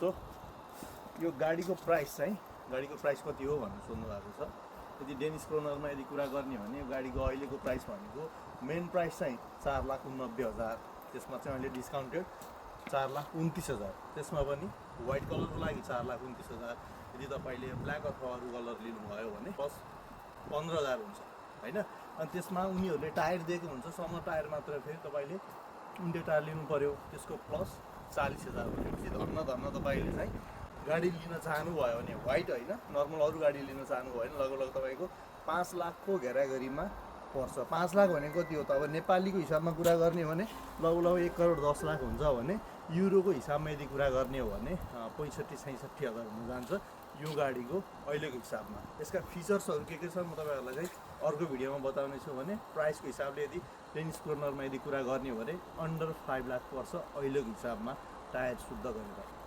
So यो गाडीको price चाहिँ गाडीको प्राइस कति हो भनेर सोध्नु भएको छ। यदि डेनिस क्रोनरमा यदि कुरा गर्ने हो भने यो गाडीको अहिलेको प्राइस भनेको मेन प्राइस चाहिँ 4,89,000, त्यसमा चाहिँ अहिले डिस्काउन्टेड 4,29,000, त्यसमा पनि व्हाइट कलरको लागि 4,29,000। यदि तपाईँले ब्ल्याक अथवा अरू कलर लिनुभयो भने प्लस 15,000 हुन्छ होइन। अनि त्यसमा उनीहरूले टायर दिएको हुन्छ, समर टायर मात्र, फेरि तपाईँले उन्डे टायर लिनु पऱ्यो, त्यसको प्लस 40,000 भनेपछि धन्न तपाईँले चाहिँ गाडी लिन चाहनुभयो भने व्हाइट होइन नर्मल अरू गाडी लिन चाहनुभयो भने लगभग तपाईँको 5 लाखको घेराघेरीमा पर्छ। 5 लाख भनेको कति हो त, अब नेपालीको हिसाबमा कुरा गर्ने हो भने लगभग 1,10,00,000 हुन्छ भने युरोको हिसाबमा यदि कुरा गर्ने हो भने 65-66,000 हुन जान्छ यो गाडीको अहिलेको हिसाबमा। यसका फिचर्सहरू के छ म तपाईँहरूलाई चाहिँ अर्को भिडियोमा बताउने छु भने प्राइसको हिसाबले यदि डेनिस क्रोनरमा यदि कुरा गर्ने हो भने अन्डर 5 लाख पर्छ अहिलेको हिसाबमा टायर शुद्ध गरेर।